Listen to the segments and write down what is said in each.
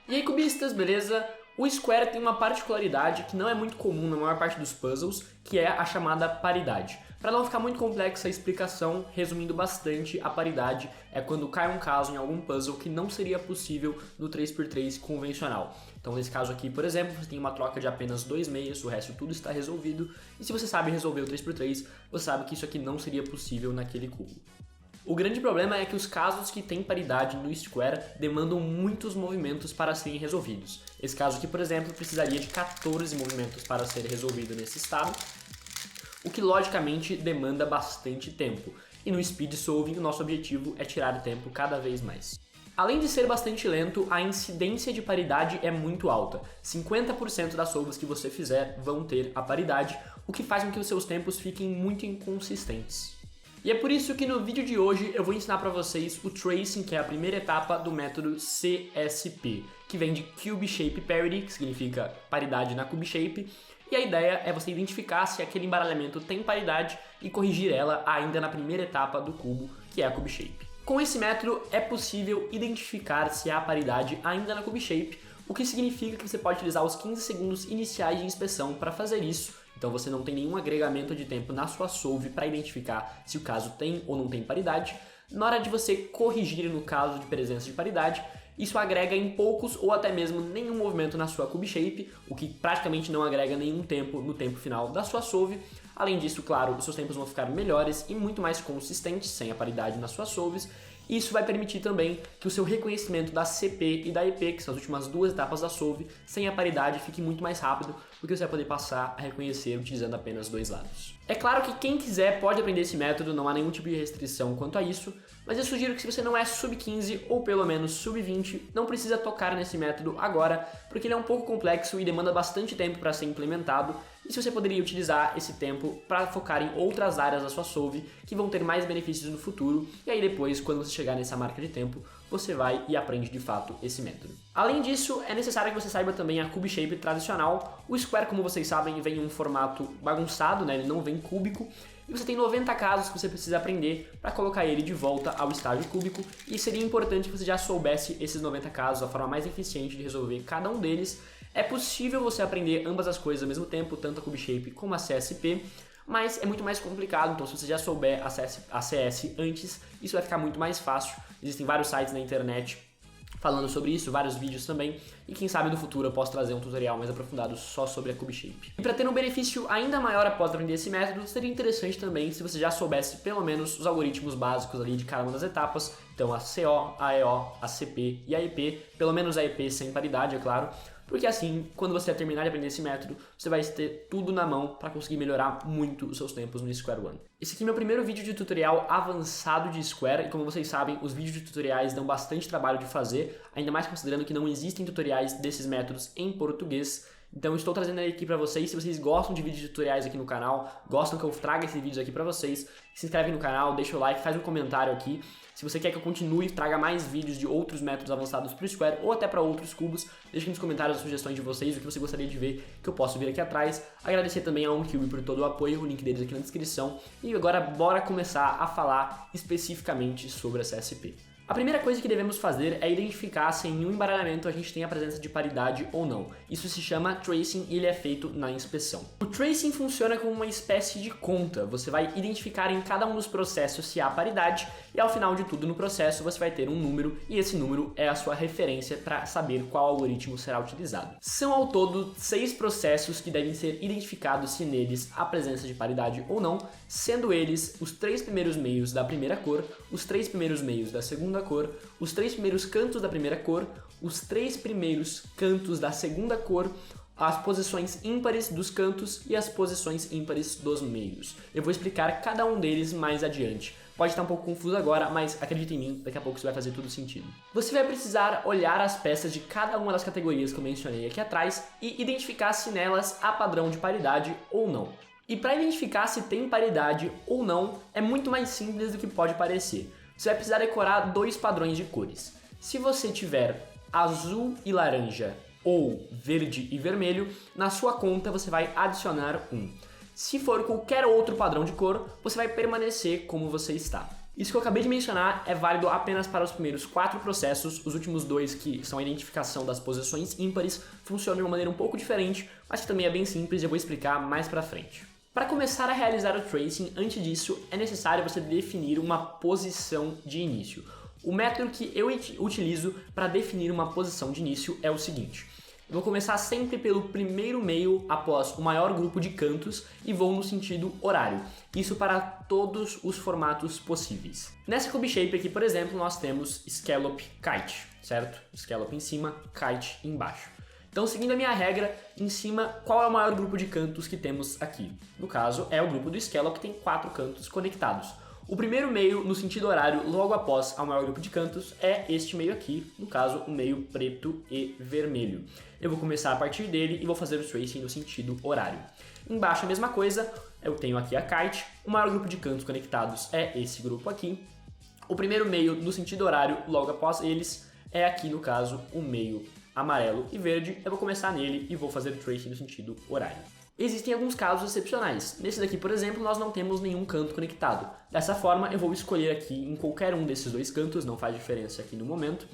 E aí, cubistas, beleza? O Square tem uma particularidade que não é muito comum na maior parte dos puzzles, que é a chamada paridade. Para não ficar muito complexa a explicação, resumindo bastante, a paridade é quando cai um caso em algum puzzle que não seria possível no 3x3 convencional. Então nesse caso aqui, por exemplo, você tem uma troca de apenas 2 meios, o resto tudo está resolvido, e se você sabe resolver o 3x3, você sabe que isso aqui não seria possível naquele cubo. O grande problema é que os casos que têm paridade no Square demandam muitos movimentos para serem resolvidos. Esse caso aqui, por exemplo, precisaria de 14 movimentos para ser resolvido nesse estado, o que logicamente demanda bastante tempo. E no Speed Solving, o nosso objetivo é tirar o tempo cada vez mais. Além de ser bastante lento, a incidência de paridade é muito alta. 50% das solvas que você fizer vão ter a paridade, o que faz com que os seus tempos fiquem muito inconsistentes. E é por isso que no vídeo de hoje eu vou ensinar para vocês o Tracing, que é a primeira etapa do método CSP, que vem de Cube Shape Parity, que significa paridade na Cube Shape, e a ideia é você identificar se aquele embaralhamento tem paridade e corrigir ela ainda na primeira etapa do cubo, que é a Cube Shape. Com esse método é possível identificar se há paridade ainda na Cube Shape, o que significa que você pode utilizar os 15 segundos iniciais de inspeção para fazer isso. Então você não tem nenhum agregamento de tempo na sua solve para identificar se o caso tem ou não tem paridade. Na hora de você corrigir no caso de presença de paridade, isso agrega em poucos ou até mesmo nenhum movimento na sua Cube Shape, o que praticamente não agrega nenhum tempo no tempo final da sua solve. Além disso, claro, os seus tempos vão ficar melhores e muito mais consistentes sem a paridade nas suas solves. Isso vai permitir também que o seu reconhecimento da CP e da EP, que são as últimas duas etapas da solve, sem a paridade, fique muito mais rápido, porque você vai poder passar a reconhecer utilizando apenas dois lados. É claro que quem quiser pode aprender esse método, não há nenhum tipo de restrição quanto a isso, mas eu sugiro que se você não é sub-15 ou pelo menos sub-20, não precisa tocar nesse método agora, porque ele é um pouco complexo e demanda bastante tempo para ser implementado, e se você poderia utilizar esse tempo para focar em outras áreas da sua solve que vão ter mais benefícios no futuro, e aí depois, quando você chegar nessa marca de tempo, você vai e aprende de fato esse método. Além disso, é necessário que você saiba também a Cube Shape tradicional. O Square, como vocês sabem, vem em um formato bagunçado, né? Ele não vem cúbico, e você tem 90 casos que você precisa aprender para colocar ele de volta ao estágio cúbico, e seria importante que você já soubesse esses 90 casos, a forma mais eficiente de resolver cada um deles. É possível você aprender ambas as coisas ao mesmo tempo, tanto a Cube Shape como a CSP, mas é muito mais complicado, então se você já souber a CS antes, isso vai ficar muito mais fácil. Existem vários sites na internet falando sobre isso, vários vídeos também, e quem sabe no futuro eu posso trazer um tutorial mais aprofundado só sobre a Cube Shape. E para ter um benefício ainda maior após aprender esse método, seria interessante também se você já soubesse pelo menos os algoritmos básicos ali de cada uma das etapas, então a CO, a EO, a CP e a EP, pelo menos a EP sem paridade, é claro, porque assim, quando você terminar de aprender esse método, você vai ter tudo na mão para conseguir melhorar muito os seus tempos no Square One. Esse aqui é meu primeiro vídeo de tutorial avançado de Square, e como vocês sabem, os vídeos de tutoriais dão bastante trabalho de fazer, ainda mais considerando que não existem tutoriais desses métodos em português. Então estou trazendo ele aqui para vocês. Se vocês gostam de vídeos de tutoriais aqui no canal, gostam que eu traga esses vídeos aqui para vocês, se inscreve no canal, deixa o like, faz um comentário aqui. Se você quer que eu continue, traga mais vídeos de outros métodos avançados para o Square ou até para outros cubos, deixe nos comentários as sugestões de vocês, o que você gostaria de ver que eu posso vir aqui atrás. Agradecer também a OnCube por todo o apoio, o link deles aqui na descrição. E agora bora começar a falar especificamente sobre a CSP. A primeira coisa que devemos fazer é identificar se em um embaralhamento a gente tem a presença de paridade ou não. Isso se chama Tracing e ele é feito na inspeção. O Tracing funciona como uma espécie de conta. Você vai identificar em cada um dos processos se há paridade e ao final de tudo no processo você vai ter um número e esse número é a sua referência para saber qual algoritmo será utilizado. São ao todo 6 processos que devem ser identificados se neles há presença de paridade ou não, sendo eles os 3 primeiros meios da primeira cor, os 3 primeiros meios da segunda cor, os 3 primeiros cantos da primeira cor, os 3 primeiros cantos da segunda cor, as posições ímpares dos cantos e as posições ímpares dos meios. Eu vou explicar cada um deles mais adiante. Pode estar um pouco confuso agora, mas acredita em mim, daqui a pouco isso vai fazer tudo sentido. Você vai precisar olhar as peças de cada uma das categorias que eu mencionei aqui atrás e identificar se nelas há padrão de paridade ou não. E para identificar se tem paridade ou não, é muito mais simples do que pode parecer. Você vai precisar decorar 2 padrões de cores. Se você tiver azul e laranja ou verde e vermelho, na sua conta você vai adicionar 1. Se for qualquer outro padrão de cor, você vai permanecer como você está. Isso que eu acabei de mencionar é válido apenas para os primeiros 4 processos, os últimos 2, que são a identificação das posições ímpares, funcionam de uma maneira um pouco diferente, mas que também é bem simples e eu vou explicar mais pra frente. Para começar a realizar o tracing, antes disso, é necessário você definir uma posição de início. O método que eu utilizo para definir uma posição de início é o seguinte. Eu vou começar sempre pelo primeiro meio após o maior grupo de cantos e vou no sentido horário. Isso para todos os formatos possíveis. Nessa cube shape aqui, por exemplo, nós temos scallop kite, certo? Scallop em cima, kite embaixo. Então, seguindo a minha regra, em cima, qual é o maior grupo de cantos que temos aqui? No caso, é o grupo do scallop, que tem 4 cantos conectados. O primeiro meio, no sentido horário, logo após o maior grupo de cantos, é este meio aqui, no caso, o meio preto e vermelho. Eu vou começar a partir dele e vou fazer o tracing no sentido horário. Embaixo a mesma coisa, eu tenho aqui a kite, o maior grupo de cantos conectados é esse grupo aqui. O primeiro meio, no sentido horário, logo após eles, é aqui, no caso, o meio amarelo e verde. Eu vou começar nele e vou fazer o tracing no sentido horário. Existem alguns casos excepcionais. Nesse daqui, por exemplo, nós não temos nenhum canto conectado. Dessa forma, eu vou escolher aqui em qualquer um desses 2 cantos, não faz diferença aqui no momento,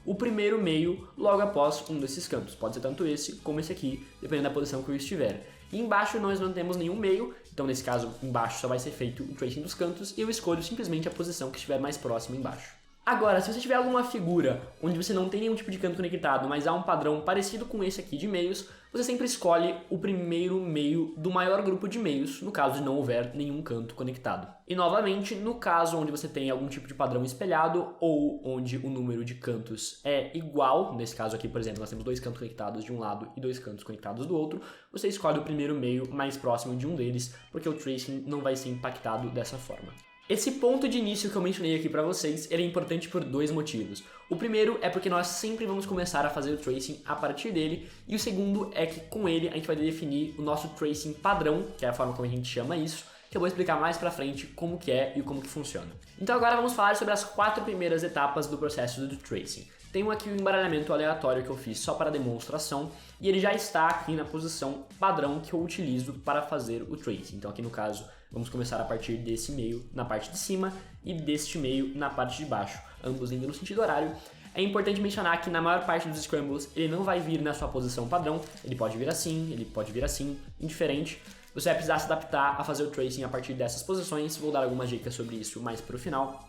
o primeiro meio logo após um desses cantos. Pode ser tanto esse como esse aqui, dependendo da posição que eu estiver. E embaixo nós não temos nenhum meio, então nesse caso embaixo só vai ser feito o tracing dos cantos e eu escolho simplesmente a posição que estiver mais próxima embaixo. Agora, se você tiver alguma figura onde você não tem nenhum tipo de canto conectado, mas há um padrão parecido com esse aqui de meios, você sempre escolhe o primeiro meio do maior grupo de meios, no caso de não houver nenhum canto conectado. E novamente, no caso onde você tem algum tipo de padrão espelhado ou onde o número de cantos é igual, nesse caso aqui, por exemplo, nós temos 2 cantos conectados de um lado e 2 cantos conectados do outro, você escolhe o primeiro meio mais próximo de um deles, porque o tracing não vai ser impactado dessa forma. Esse ponto de início que eu mencionei aqui para vocês, ele é importante por 2 motivos. O primeiro é porque nós sempre vamos começar a fazer o tracing a partir dele, e o segundo é que com ele a gente vai definir o nosso tracing padrão, que é a forma como a gente chama isso, que eu vou explicar mais pra frente como que é e como que funciona. Então agora vamos falar sobre as 4 primeiras etapas do processo do tracing. Tenho aqui o embaralhamento aleatório que eu fiz só para demonstração e ele já está aqui na posição padrão que eu utilizo para fazer o tracing. Então aqui no caso vamos começar a partir desse meio na parte de cima e deste meio na parte de baixo, ambos indo no sentido horário. É importante mencionar que na maior parte dos scrambles ele não vai vir na sua posição padrão, ele pode vir assim, ele pode vir assim, indiferente. Você vai precisar se adaptar a fazer o tracing a partir dessas posições, vou dar algumas dicas sobre isso mais para o final.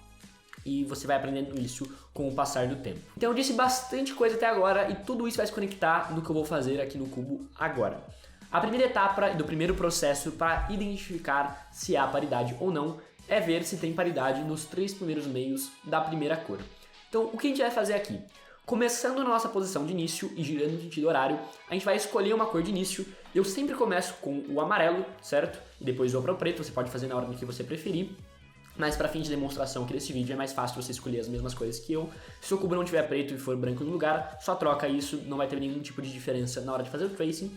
E você vai aprendendo isso com o passar do tempo. Então eu disse bastante coisa até agora e tudo isso vai se conectar no que eu vou fazer aqui no cubo agora. A primeira etapa do primeiro processo para identificar se há paridade ou não é ver se tem paridade nos 3 primeiros meios da primeira cor. Então o que a gente vai fazer aqui? Começando na nossa posição de início e girando no sentido horário, a gente vai escolher uma cor de início. Eu sempre começo com o amarelo, certo? E depois vou para o preto, você pode fazer na ordem que você preferir. Mas para fim de demonstração aqui desse vídeo é mais fácil você escolher as mesmas coisas que eu. Se o cubo não tiver preto e for branco no lugar, só troca isso, não vai ter nenhum tipo de diferença na hora de fazer o tracing.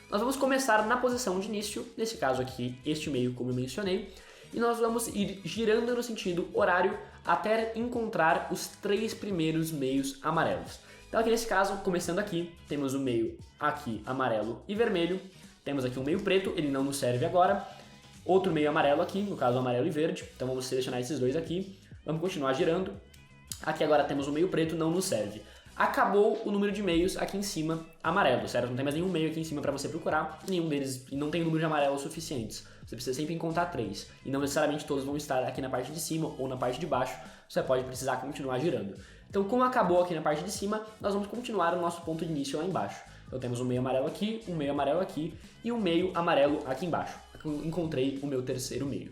Nós vamos começar na posição de início, nesse caso aqui, este meio como eu mencionei, e nós vamos ir girando no sentido horário até encontrar os 3 primeiros meios amarelos. Então aqui nesse caso, começando aqui, temos o meio aqui amarelo e vermelho, temos aqui um meio preto, ele não nos serve agora, outro meio amarelo aqui, no caso amarelo e verde, então vamos selecionar esses 2 aqui, vamos continuar girando, aqui agora temos o meio preto, não nos serve. Acabou o número de meios aqui em cima amarelo, certo? Não tem mais nenhum meio aqui em cima para você procurar, nenhum deles não tem número de amarelos suficientes. Você precisa sempre encontrar 3, e não necessariamente todos vão estar aqui na parte de cima ou na parte de baixo, você pode precisar continuar girando. Então como acabou aqui na parte de cima, nós vamos continuar o nosso ponto de início lá embaixo. Então temos um meio amarelo aqui, um meio amarelo aqui e um meio amarelo aqui embaixo. Aqui eu encontrei o meu terceiro meio.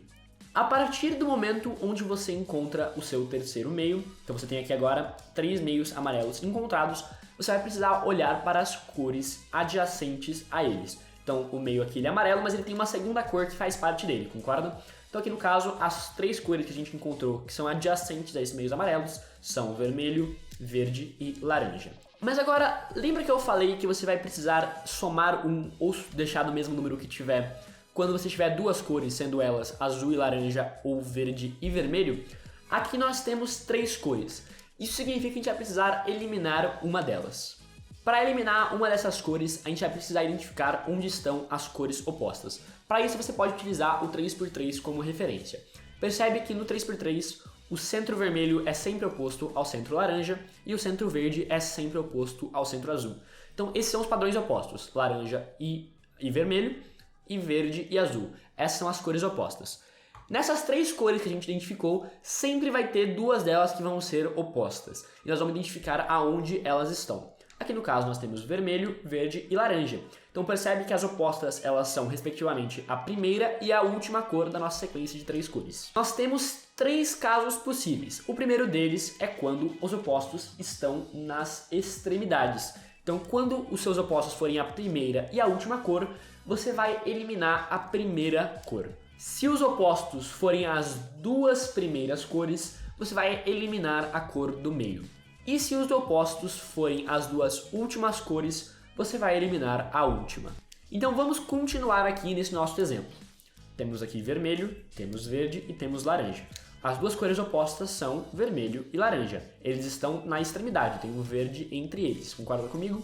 A partir do momento onde você encontra o seu terceiro meio, então você tem aqui agora 3 meios amarelos encontrados, você vai precisar olhar para as cores adjacentes a eles. Então o meio aqui ele é amarelo, mas ele tem uma segunda cor que faz parte dele, concorda? Então aqui no caso, as 3 cores que a gente encontrou que são adjacentes a esses meios amarelos são vermelho, verde e laranja. Mas agora, lembra que eu falei que você vai precisar somar um ou deixar do mesmo número que tiver quando você tiver 2 cores, sendo elas azul e laranja ou verde e vermelho? Aqui nós temos 3 cores. Isso significa que a gente vai precisar eliminar uma delas. Para eliminar uma dessas cores, a gente vai precisar identificar onde estão as cores opostas. Para isso você pode utilizar o 3x3 como referência. Percebe que no 3x3 o centro vermelho é sempre oposto ao centro laranja e o centro verde é sempre oposto ao centro azul. Então esses são os padrões opostos, laranja e vermelho, e verde e azul. Essas são as cores opostas. Nessas três cores que a gente identificou, sempre vai ter duas delas que vão ser opostas. E nós vamos identificar aonde elas estão. Aqui no caso nós temos vermelho, verde e laranja. Então percebe que as opostas elas são respectivamente a primeira e a última cor da nossa sequência de três cores. Nós temos três casos possíveis. O primeiro deles é quando os opostos estão nas extremidades. Então quando os seus opostos forem a primeira e a última cor, você vai eliminar a primeira cor. Se os opostos forem as duas primeiras cores, você vai eliminar a cor do meio. E se os opostos forem as duas últimas cores, você vai eliminar a última. Então vamos continuar aqui nesse nosso exemplo. Temos aqui vermelho, temos verde e temos laranja. As duas cores opostas são vermelho e laranja. Eles estão na extremidade, tem um verde entre eles. Concorda comigo?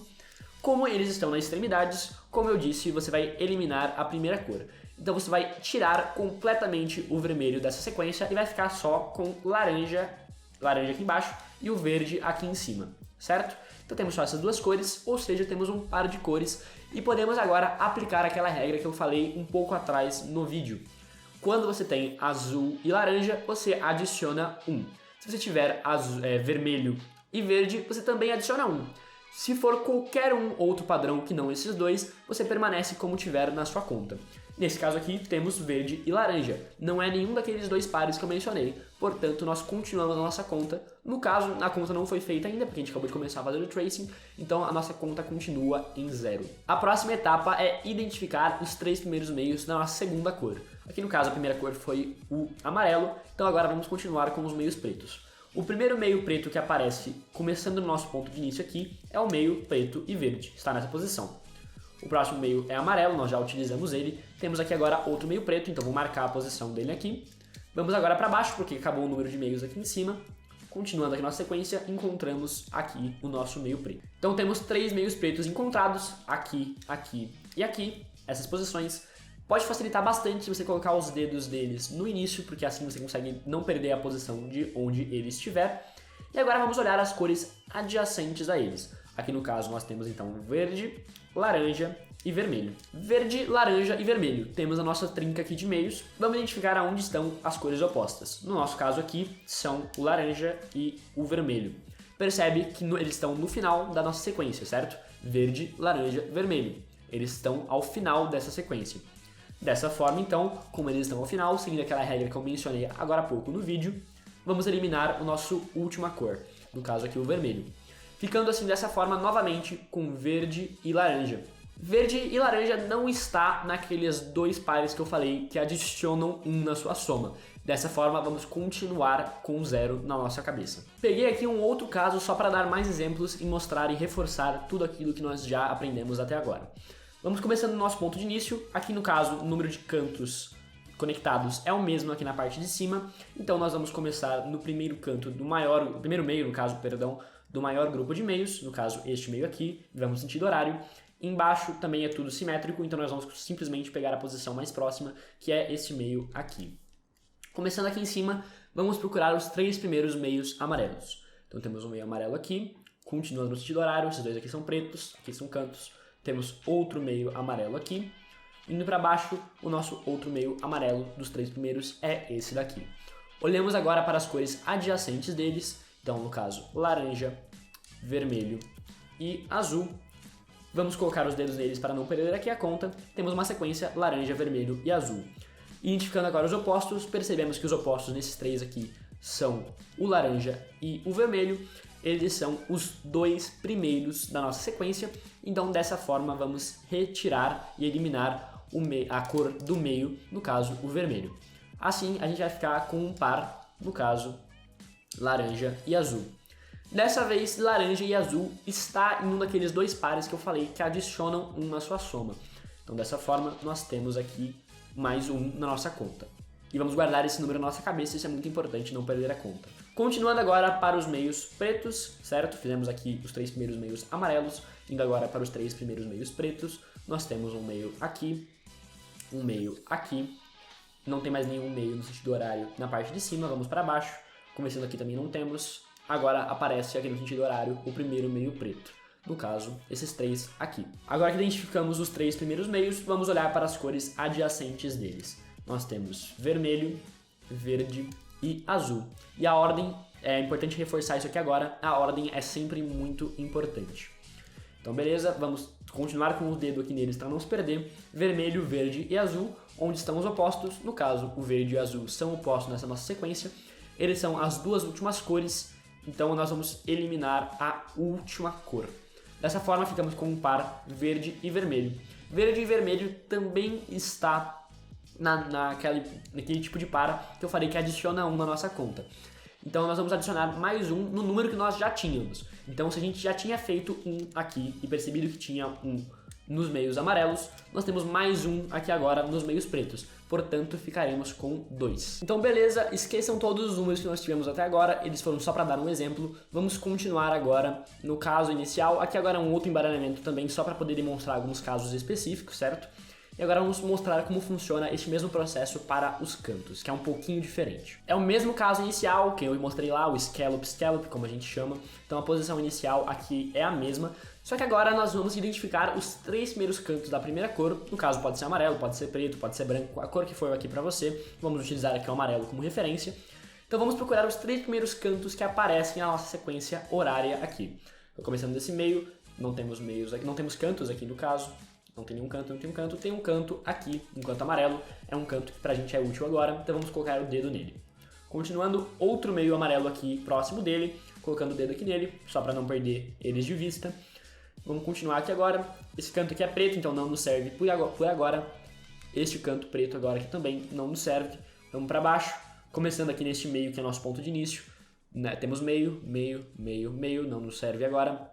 Como eles estão nas extremidades, como eu disse, você vai eliminar a primeira cor. Então você vai tirar completamente o vermelho dessa sequência e vai ficar só com laranja aqui embaixo e o verde aqui em cima, certo? Então temos só essas duas cores, ou seja, temos um par de cores e podemos agora aplicar aquela regra que eu falei um pouco atrás no vídeo. Quando você tem azul e laranja, você adiciona 1. Se você tiver vermelho e verde, você também adiciona 1. Se for qualquer outro padrão que não esses dois, você permanece como tiver na sua conta. Nesse caso aqui, temos verde e laranja. Não é nenhum daqueles dois pares que eu mencionei, portanto, nós continuamos a nossa conta. No caso, a conta não foi feita ainda, porque a gente acabou de começar a fazer o tracing, então a nossa conta continua em 0. A próxima etapa é identificar os três primeiros meios da nossa segunda cor. Aqui no caso, a primeira cor foi o amarelo, então agora vamos continuar com os meios pretos. O primeiro meio preto que aparece, começando no nosso ponto de início aqui, é o meio preto e verde, está nessa posição. O próximo meio é amarelo, nós já utilizamos ele. Temos aqui agora outro meio preto, então vou marcar a posição dele aqui. Vamos agora para baixo, porque acabou o número de meios aqui em cima. Continuando aqui nossa sequência, encontramos aqui o nosso meio preto. Então temos três meios pretos encontrados, aqui, aqui e aqui. Essas posições pode facilitar bastante se você colocar os dedos deles no início, porque assim você consegue não perder a posição de onde ele estiver. E agora vamos olhar as cores adjacentes a eles. Aqui no caso nós temos então verde, laranja e vermelho. Verde, laranja e vermelho. Temos a nossa trinca aqui de meios. Vamos identificar aonde estão as cores opostas. No nosso caso aqui são o laranja e o vermelho. Percebe que eles estão no final da nossa sequência, certo? Verde, laranja, vermelho. Eles estão ao final dessa sequência. Dessa forma então, como eles estão ao final, seguindo aquela regra que eu mencionei agora há pouco no vídeo, vamos eliminar o nosso última cor. No caso aqui o vermelho. Ficando assim dessa forma novamente com verde e laranja. Verde e laranja não está naqueles dois pares que eu falei que adicionam 1 na sua soma. Dessa forma vamos continuar com 0 na nossa cabeça. Peguei aqui um outro caso só para dar mais exemplos e mostrar e reforçar tudo aquilo que nós já aprendemos até agora. Vamos começando no nosso ponto de início. Aqui no caso o número de cantos conectados é o mesmo aqui na parte de cima. Então nós vamos começar no primeiro canto do primeiro meio, no caso, perdão, do maior grupo de meios, no caso este meio aqui, vamos no sentido horário. Embaixo também é tudo simétrico, então nós vamos simplesmente pegar a posição mais próxima, que é este meio aqui. Começando aqui em cima, vamos procurar os três primeiros meios amarelos. Então temos um meio amarelo aqui, continuando no sentido horário, esses dois aqui são pretos, aqui são cantos. Temos outro meio amarelo aqui. Indo para baixo, o nosso outro meio amarelo dos três primeiros é esse daqui. Olhamos agora para as cores adjacentes deles. Então, no caso, laranja, vermelho e azul. Vamos colocar os dedos neles para não perder aqui a conta. Temos uma sequência laranja, vermelho e azul. Identificando agora os opostos, percebemos que os opostos nesses três aqui são o laranja e o vermelho. Eles são os dois primeiros da nossa sequência. Então, dessa forma, vamos retirar e eliminar a cor do meio, no caso, o vermelho. Assim, a gente vai ficar com um par, no caso, laranja e azul. Dessa vez, laranja e azul está em um daqueles dois pares que eu falei que adicionam 1 na sua soma. Então, dessa forma, nós temos aqui mais 1 na nossa conta. E vamos guardar esse número na nossa cabeça, isso é muito importante, não perder a conta. Continuando agora para os meios pretos, certo? Fizemos aqui os três primeiros meios amarelos, indo agora para os três primeiros meios pretos. Nós temos um meio aqui, um meio aqui. Não tem mais nenhum meio no sentido horário na parte de cima, vamos para baixo. Começando aqui também não temos. Agora aparece aqui no sentido horário o primeiro meio preto. No caso, esses três aqui. Agora que identificamos os três primeiros meios, vamos olhar para as cores adjacentes deles. Nós temos vermelho, verde e azul. E a ordem, é importante reforçar isso aqui agora, a ordem é sempre muito importante. Então beleza, vamos continuar com o dedo aqui neles para não se perder. Vermelho, verde e azul, onde estão os opostos. No caso, o verde e o azul são opostos nessa nossa sequência. Eles são as duas últimas cores, então nós vamos eliminar a última cor. Dessa forma ficamos com um par verde e vermelho. Verde e vermelho também está naquele tipo de par que eu falei que adiciona 1 na nossa conta. Então nós vamos adicionar mais 1 no número que nós já tínhamos. Então se a gente já tinha feito 1 aqui e percebido que tinha 1 nos meios amarelos, nós temos mais 1 aqui agora nos meios pretos. Portanto, ficaremos com 2. Então beleza, esqueçam todos os números que nós tivemos até agora, eles foram só para dar um exemplo. Vamos continuar agora no caso inicial. Aqui agora é um outro embaralhamento também, só para poder demonstrar alguns casos específicos, certo? E agora vamos mostrar como funciona esse mesmo processo para os cantos, que é um pouquinho diferente. É o mesmo caso inicial que eu mostrei lá, o scallop, como a gente chama. Então a posição inicial aqui é a mesma, só que agora nós vamos identificar os três primeiros cantos da primeira cor. No caso pode ser amarelo, pode ser preto, pode ser branco, a cor que for aqui para você. Vamos utilizar aqui o amarelo como referência. Então vamos procurar os três primeiros cantos que aparecem na nossa sequência horária aqui. Então, começando desse meio, não temos meios aqui, não temos cantos aqui no caso. Não tem nenhum canto, não tem um canto, tem um canto aqui, um canto amarelo, é um canto que pra gente é útil agora, então vamos colocar o dedo nele. Continuando, outro meio amarelo aqui próximo dele, colocando o dedo aqui nele, só para não perder eles de vista. Vamos continuar aqui agora, esse canto aqui é preto, então não nos serve por agora. Este canto preto agora aqui também não nos serve. Vamos para baixo, começando aqui neste meio que é nosso ponto de início, né? Temos meio, não nos serve agora.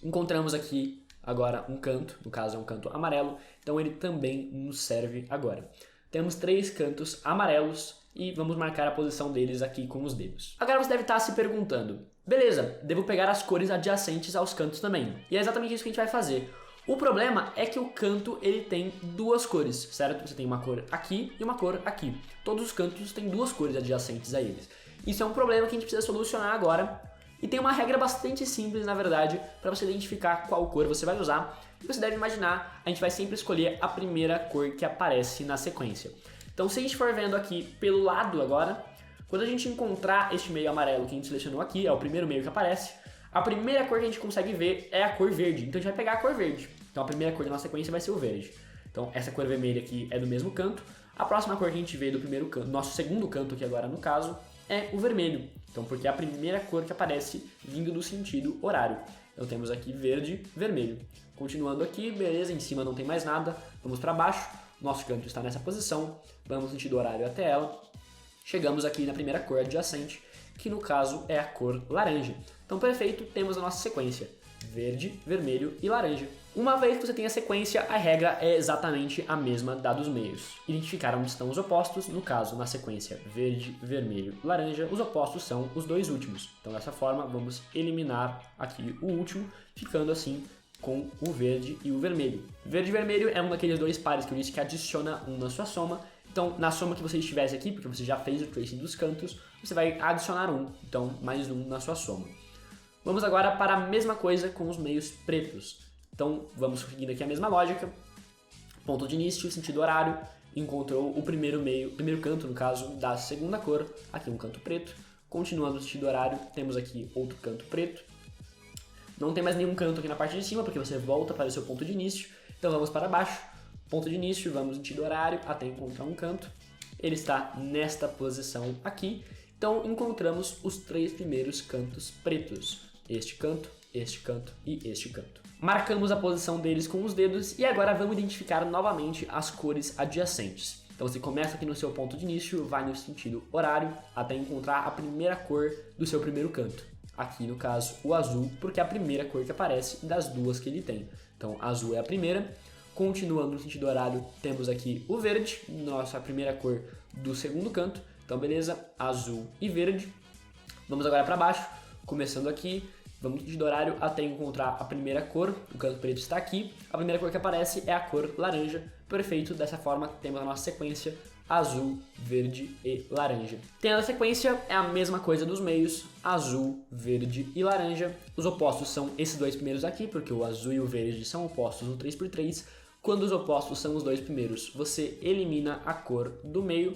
Encontramos aqui agora um canto, no caso é um canto amarelo, então ele também nos serve agora. Temos três cantos amarelos e vamos marcar a posição deles aqui com os dedos. Agora você deve estar se perguntando, beleza, devo pegar as cores adjacentes aos cantos também. E é exatamente isso que a gente vai fazer. O problema é que o canto ele tem duas cores, certo? Você tem uma cor aqui e uma cor aqui. Todos os cantos têm duas cores adjacentes a eles. Isso é um problema que a gente precisa solucionar agora. E tem uma regra bastante simples, na verdade, para você identificar qual cor você vai usar. E você deve imaginar, a gente vai sempre escolher a primeira cor que aparece na sequência. Então, se a gente for vendo aqui pelo lado agora, quando a gente encontrar este meio amarelo que a gente selecionou aqui, é o primeiro meio que aparece, a primeira cor que a gente consegue ver é a cor verde. Então, a gente vai pegar a cor verde. Então, a primeira cor da nossa sequência vai ser o verde. Então, essa cor vermelha aqui é do mesmo canto. A próxima cor que a gente vê do primeiro canto, nosso segundo canto aqui agora no caso, é o vermelho. Então, porque é a primeira cor que aparece vindo do sentido horário. Então, temos aqui verde, vermelho. Continuando aqui, beleza, em cima não tem mais nada. Vamos para baixo, nosso canto está nessa posição. Vamos no sentido horário até ela. Chegamos aqui na primeira cor adjacente, que no caso é a cor laranja. Então, perfeito, temos a nossa sequência. Verde, vermelho e laranja. Uma vez que você tem a sequência, a regra é exatamente a mesma da dos meios. Identificar onde estão os opostos, no caso, na sequência verde, vermelho e laranja, os opostos são os dois últimos. Então, dessa forma, vamos eliminar aqui o último, ficando assim com o verde e o vermelho. Verde e vermelho é um daqueles dois pares que eu disse que adiciona um na sua soma. Então, na soma que você estivesse aqui, porque você já fez o tracing dos cantos, você vai adicionar um, então mais um na sua soma. Vamos agora para a mesma coisa com os meios pretos. Então, vamos seguindo aqui a mesma lógica. Ponto de início, sentido horário, encontrou o primeiro canto, no caso, da segunda cor. Aqui um canto preto. Continuando o sentido horário, temos aqui outro canto preto. Não tem mais nenhum canto aqui na parte de cima, porque você volta para o seu ponto de início. Então, vamos para baixo. Ponto de início, vamos no sentido horário, até encontrar um canto. Ele está nesta posição aqui. Então, encontramos os três primeiros cantos pretos. Este canto e este canto. Marcamos a posição deles com os dedos e agora vamos identificar novamente as cores adjacentes. Então você começa aqui no seu ponto de início, vai no sentido horário até encontrar a primeira cor do seu primeiro canto. Aqui no caso o azul, porque é a primeira cor que aparece das duas que ele tem. Então azul é a primeira. Continuando no sentido horário, temos aqui o verde, nossa primeira cor do segundo canto. Então beleza, azul e verde. Vamos agora para baixo, começando aqui. Vamos de horário até encontrar a primeira cor, o canto preto está aqui, a primeira cor que aparece é a cor laranja, perfeito, dessa forma temos a nossa sequência azul, verde e laranja. Tendo a sequência, é a mesma coisa dos meios, azul, verde e laranja. Os opostos são esses dois primeiros aqui, porque o azul e o verde são opostos no 3x3. Quando os opostos são os dois primeiros, você elimina a cor do meio,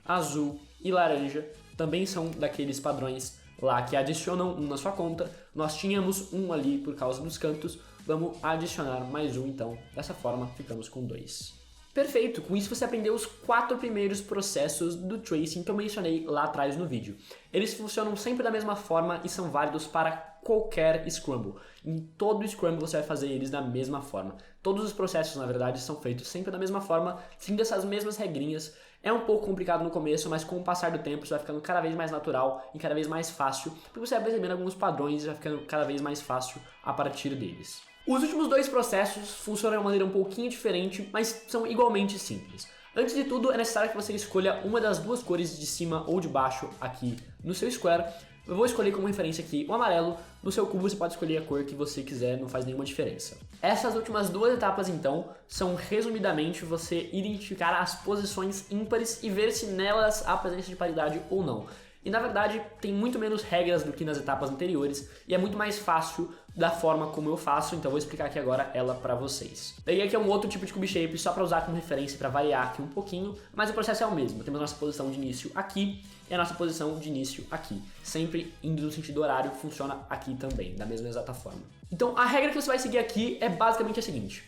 azul e laranja. Também são daqueles padrões lá que adicionam um na sua conta. Nós tínhamos um ali por causa dos cantos, vamos adicionar mais um então, dessa forma ficamos com 2. Perfeito, com isso você aprendeu os 4 primeiros processos do tracing que eu mencionei lá atrás no vídeo. Eles funcionam sempre da mesma forma e são válidos para qualquer Scrumble. Em todo Scrumble você vai fazer eles da mesma forma. Todos os processos, na verdade, são feitos sempre da mesma forma, seguindo essas mesmas regrinhas. É um pouco complicado no começo, mas com o passar do tempo isso vai ficando cada vez mais natural e cada vez mais fácil, porque você vai percebendo alguns padrões e vai ficando cada vez mais fácil a partir deles. Os últimos 2 processos funcionam de uma maneira um pouquinho diferente, mas são igualmente simples. Antes de tudo, é necessário que você escolha uma das 2 cores de cima ou de baixo aqui no seu square. Eu vou escolher como referência aqui o amarelo. No seu cubo você pode escolher a cor que você quiser, não faz nenhuma diferença. Essas últimas 2 etapas então são resumidamente você identificar as posições ímpares e ver se nelas há presença de paridade ou não. E na verdade tem muito menos regras do que nas etapas anteriores e é muito mais fácil da forma como eu faço, então vou explicar aqui agora ela pra vocês. Peguei aqui um outro tipo de cube shape só pra usar como referência pra variar aqui um pouquinho, mas o processo é o mesmo. Temos a nossa posição de início aqui e a nossa posição de início aqui. Sempre indo no sentido horário, funciona aqui também, da mesma exata forma. Então a regra que você vai seguir aqui é basicamente a seguinte.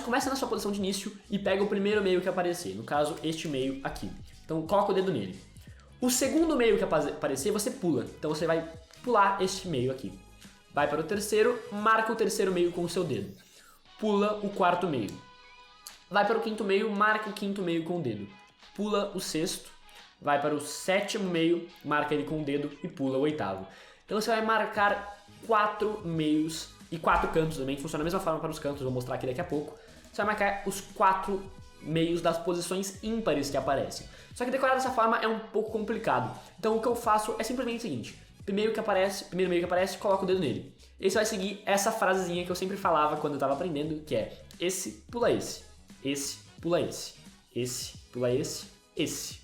Começa na sua posição de início e pega o primeiro meio que aparecer, no caso este meio aqui. Então coloca o dedo nele. O segundo meio que aparecer, você pula. Então você vai pular este meio aqui. Vai para o terceiro, marca o terceiro meio com o seu dedo. Pula o quarto meio. Vai para o quinto meio, marca o quinto meio com o dedo. Pula o sexto, vai para o sétimo meio, marca ele com o dedo e pula o oitavo. Então você vai marcar 4 meios e 4 cantos também. Funciona da mesma forma para os cantos, vou mostrar aqui daqui a pouco. Você vai marcar os 4 meios das posições ímpares que aparecem. Só que decorar dessa forma é um pouco complicado. Então o que eu faço é simplesmente o seguinte. Primeiro meio que aparece, coloca o dedo nele. E você vai seguir essa frasezinha que eu sempre falava quando eu estava aprendendo, que é esse pula esse, esse pula esse, esse pula esse.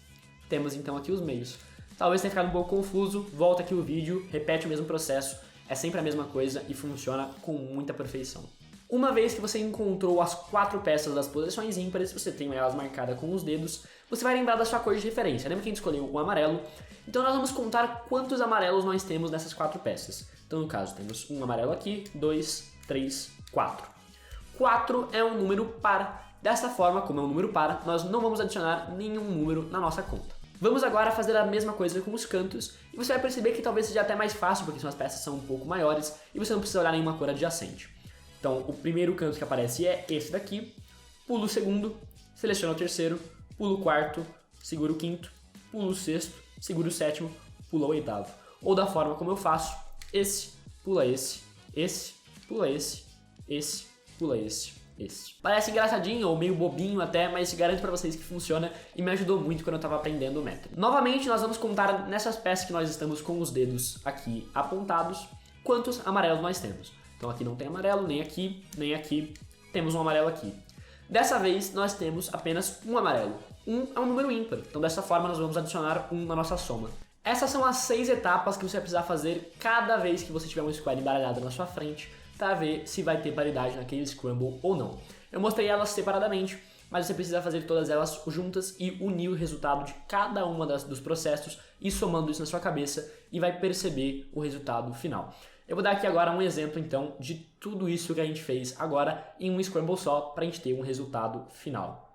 Temos então aqui os meios. Talvez tenha ficado um pouco confuso, volta aqui o vídeo, repete o mesmo processo, é sempre a mesma coisa e funciona com muita perfeição. Uma vez que você encontrou as 4 peças das posições ímpares, você tem elas marcadas com os dedos, você vai lembrar da sua cor de referência. Lembra que a gente escolheu o amarelo? Então nós vamos contar quantos amarelos nós temos nessas 4 peças. Então no caso temos um amarelo aqui, 2, 3, 4. 4 é um número par. Dessa forma, como é um número par, nós não vamos adicionar nenhum número na nossa conta. Vamos agora fazer a mesma coisa com os cantos, e você vai perceber que talvez seja até mais fácil, porque as peças são um pouco maiores, e você não precisa olhar nenhuma cor adjacente. Então, o primeiro canto que aparece é esse daqui, pulo o segundo, seleciono o terceiro, pulo o quarto, seguro o quinto, pulo o sexto, seguro o sétimo, pulo o oitavo. Ou da forma como eu faço, esse, pula esse, pula esse, pula esse. Parece engraçadinho ou meio bobinho até, mas garanto pra vocês que funciona e me ajudou muito quando eu tava aprendendo o método. Novamente, nós vamos contar nessas peças que nós estamos com os dedos aqui apontados, quantos amarelos nós temos. Então aqui não tem amarelo, nem aqui, temos um amarelo aqui. Dessa vez nós temos apenas um amarelo. 1 é um número ímpar, então dessa forma nós vamos adicionar 1 na nossa soma. Essas são as 6 etapas que você vai precisar fazer cada vez que você tiver um square embaralhado na sua frente, para ver se vai ter paridade naquele Scrumble ou não. Eu mostrei elas separadamente, mas você precisa fazer todas elas juntas e unir o resultado de cada uma dos processos e somando isso na sua cabeça e vai perceber o resultado final. Eu vou dar aqui agora um exemplo então de tudo isso que a gente fez agora em um Scrumble só para a gente ter um resultado final,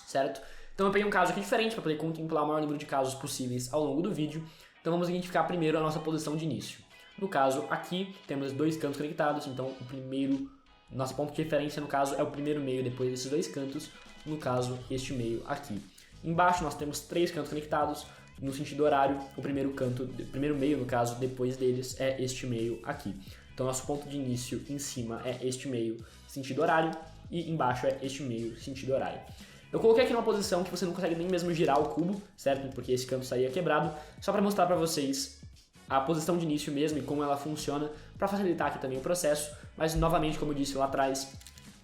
certo? Então eu peguei um caso aqui diferente para poder contemplar o maior número de casos possíveis ao longo do vídeo. Então vamos identificar primeiro a nossa posição de início. No caso aqui temos 2 cantos conectados, então o primeiro, nosso ponto de referência no caso é o primeiro meio depois desses 2 cantos, no caso este meio aqui. Embaixo nós temos 3 cantos conectados, no sentido horário, o primeiro meio no caso depois deles é este meio aqui. Então nosso ponto de início em cima é este meio sentido horário e embaixo é este meio sentido horário. Eu coloquei aqui numa posição que você não consegue nem mesmo girar o cubo, certo? Porque esse canto estaria quebrado, só para mostrar para vocês a posição de início mesmo e como ela funciona para facilitar aqui também o processo, mas novamente, como eu disse lá atrás,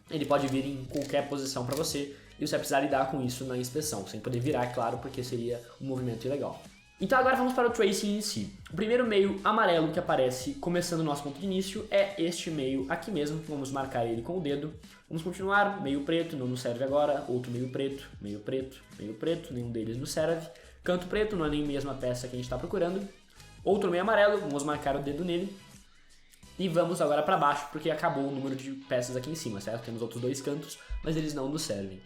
ele pode vir em qualquer posição para você e você vai precisar lidar com isso na inspeção, sem poder virar, é claro, porque seria um movimento ilegal. Então agora vamos para o tracing em si. O primeiro meio amarelo que aparece começando o nosso ponto de início é este meio aqui mesmo, vamos marcar ele com o dedo. Vamos continuar, meio preto, não nos serve agora, outro meio preto, meio preto, meio preto, nenhum deles nos serve. Canto preto, não é nem a mesma peça que a gente está procurando. Outro meio amarelo, vamos marcar o dedo nele. E vamos agora para baixo, porque acabou o número de peças aqui em cima, certo? Temos outros dois cantos, mas eles não nos servem.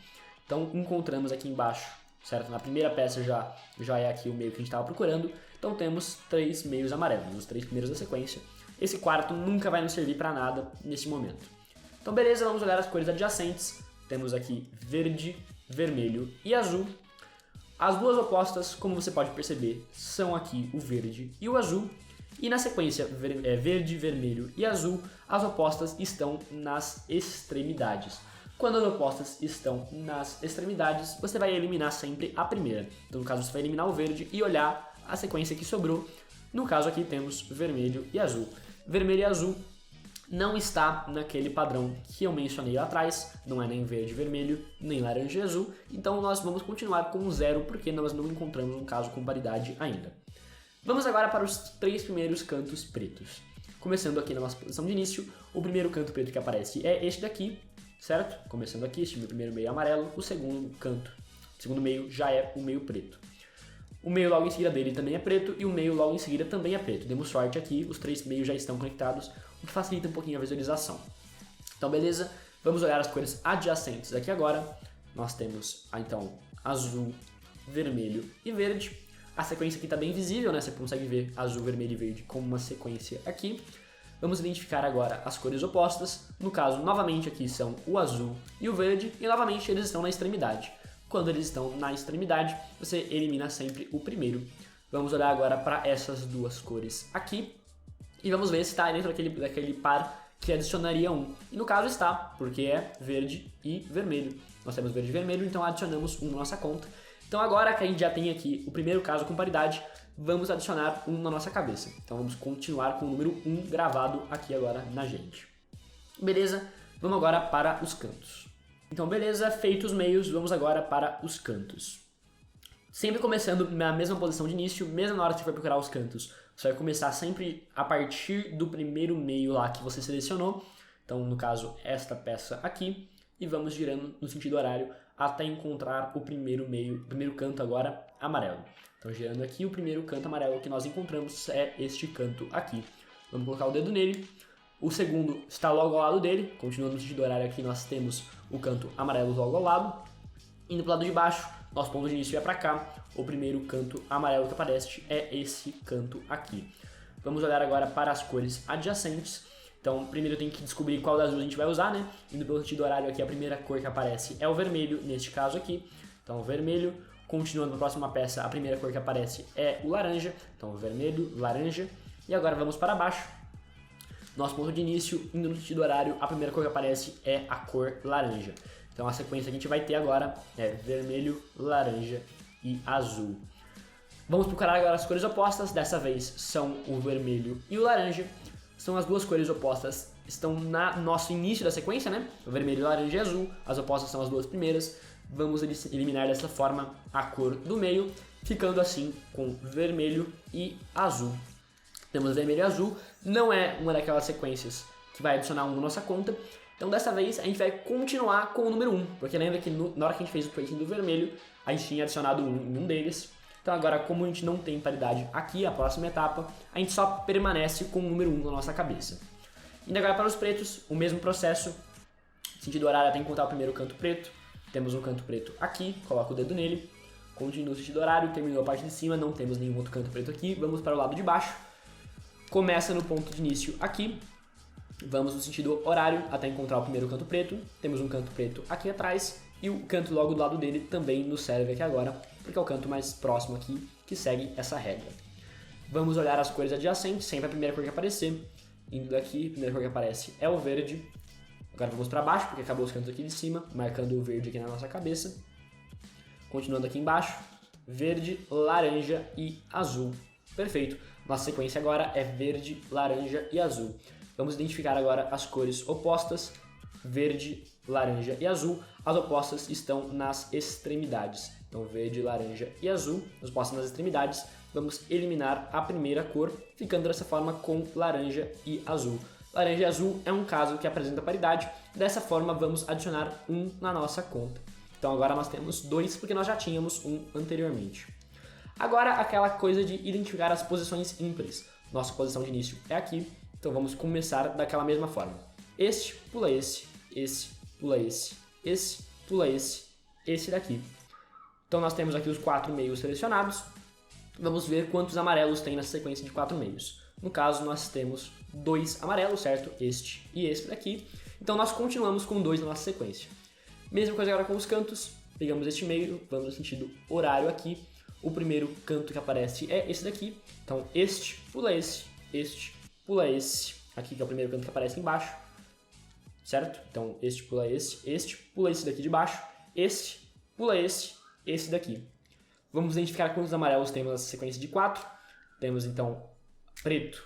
Então encontramos aqui embaixo, certo? Na primeira peça já é aqui o meio que a gente estava procurando. Então temos 3 meios amarelos, os 3 primeiros da sequência. Esse quarto nunca vai nos servir para nada nesse momento. Então beleza, vamos olhar as cores adjacentes. Temos aqui verde, vermelho e azul. As duas opostas, como você pode perceber, são aqui o verde e o azul. E na sequência verde, vermelho e azul, as opostas estão nas extremidades. Quando as opostas estão nas extremidades, você vai eliminar sempre a primeira. Então, no caso, você vai eliminar o verde e olhar a sequência que sobrou. No caso aqui temos vermelho e azul. Vermelho e azul não está naquele padrão que eu mencionei lá atrás, não é nem verde e vermelho, nem laranja e azul. Então nós vamos continuar com 0 porque nós não encontramos um caso com paridade ainda. Vamos agora para os 3 primeiros cantos pretos. Começando aqui na nossa posição de início, o primeiro canto preto que aparece é este daqui, certo? Começando aqui, este meu primeiro meio amarelo, o segundo meio já é o meio preto. O meio logo em seguida dele também é preto e o meio logo em seguida também é preto. Demos sorte aqui, os 3 meios já estão conectados, o que facilita um pouquinho a visualização. Então beleza, vamos olhar as cores adjacentes aqui agora. Nós temos então azul, vermelho e verde. A sequência aqui está bem visível, né? Você consegue ver azul, vermelho e verde como uma sequência aqui. Vamos identificar agora as cores opostas. No caso, novamente aqui são o azul e o verde e novamente eles estão na extremidade. Quando eles estão na extremidade, você elimina sempre o primeiro. Vamos olhar agora para essas duas cores aqui e vamos ver se está dentro daquele par que adicionaria 1. E no caso está, porque é verde e vermelho. Nós temos verde e vermelho, então adicionamos 1 na nossa conta. Então agora que a gente já tem aqui o primeiro caso com paridade, vamos adicionar 1 na nossa cabeça. Então vamos continuar com o número 1 gravado aqui agora na gente. Beleza? Vamos agora para os cantos. Então beleza, feitos os meios, vamos agora para os cantos. Sempre começando na mesma posição de início, mesmo na hora que você for procurar os cantos, você vai começar sempre a partir do primeiro meio lá que você selecionou. Então no caso esta peça aqui, e vamos girando no sentido horário até encontrar o primeiro meio, o primeiro canto agora amarelo. Então girando aqui, o primeiro canto amarelo que nós encontramos é este canto aqui. Vamos colocar o dedo nele. O segundo está logo ao lado dele, continuando no sentido horário aqui nós temos o canto amarelo logo ao lado. Indo para o lado de baixo, nosso ponto de início é para cá, o primeiro canto amarelo que aparece é esse canto aqui. Vamos olhar agora para as cores adjacentes. Então, primeiro eu tenho que descobrir qual das duas a gente vai usar, né? Indo pelo sentido horário aqui, a primeira cor que aparece é o vermelho, neste caso aqui. Então, o vermelho. Continuando na próxima peça, a primeira cor que aparece é o laranja. Então, o vermelho, laranja. E agora vamos para baixo. Nosso ponto de início, indo no sentido horário, a primeira cor que aparece é a cor laranja. Então, a sequência que a gente vai ter agora é vermelho, laranja e azul. Vamos procurar agora as cores opostas. Dessa vez são o vermelho e o laranja. São as duas cores opostas, estão no nosso início da sequência, né? O vermelho, laranja e azul, as opostas são as duas primeiras. Vamos eliminar dessa forma a cor do meio, ficando assim com vermelho e azul. Temos vermelho e azul, não é uma daquelas sequências que vai adicionar 1 na nossa conta. Então dessa vez a gente vai continuar com o número 1, porque lembra que na hora que a gente fez o tracing do vermelho, a gente tinha adicionado 1 em um deles. Então agora, como a gente não tem paridade aqui, a próxima etapa, a gente só permanece com o número 1 na nossa cabeça. Indo agora para os pretos, o mesmo processo, sentido horário até encontrar o primeiro canto preto. Temos um canto preto aqui, coloca o dedo nele, continua o sentido horário, terminou a parte de cima, não temos nenhum outro canto preto aqui, vamos para o lado de baixo. Começa no ponto de início aqui, vamos no sentido horário até encontrar o primeiro canto preto, temos um canto preto aqui atrás, e o canto logo do lado dele também nos serve aqui agora, porque é o canto mais próximo aqui que segue essa regra. Vamos olhar as cores adjacentes, sempre a primeira cor que aparecer. Indo daqui, a primeira cor que aparece é o verde. Agora vamos para baixo, porque acabou os cantos aqui de cima, marcando o verde aqui na nossa cabeça. Continuando aqui embaixo, verde, laranja e azul. Perfeito. Nossa sequência agora é verde, laranja e azul. Vamos identificar agora as cores opostas, verde, laranja e azul. As opostas estão nas extremidades. Então verde, laranja e azul, as opostas nas extremidades. Vamos eliminar a primeira cor, ficando dessa forma com laranja e azul. Laranja e azul é um caso que apresenta paridade. Dessa forma vamos adicionar 1 na nossa conta. Então agora nós temos 2 porque nós já tínhamos 1 anteriormente. Agora aquela coisa de identificar as posições ímpares. Nossa posição de início é aqui, então vamos começar daquela mesma forma. Este pula esse pula esse pula esse daqui. Então nós temos aqui os 4 meios selecionados. Vamos ver quantos amarelos tem nessa sequência de 4 meios. No caso nós temos 2 amarelos, certo? Este e esse daqui. Então nós continuamos com 2 na nossa sequência. Mesma coisa agora com os cantos. Pegamos este meio, vamos no sentido horário aqui. O primeiro canto que aparece é esse daqui. Então este pula esse pula esse. Aqui que é o primeiro canto que aparece embaixo. Certo? Então este pula esse daqui de baixo. Este pula esse daqui. Vamos identificar quantos amarelos temos nessa sequência de 4. Temos então preto,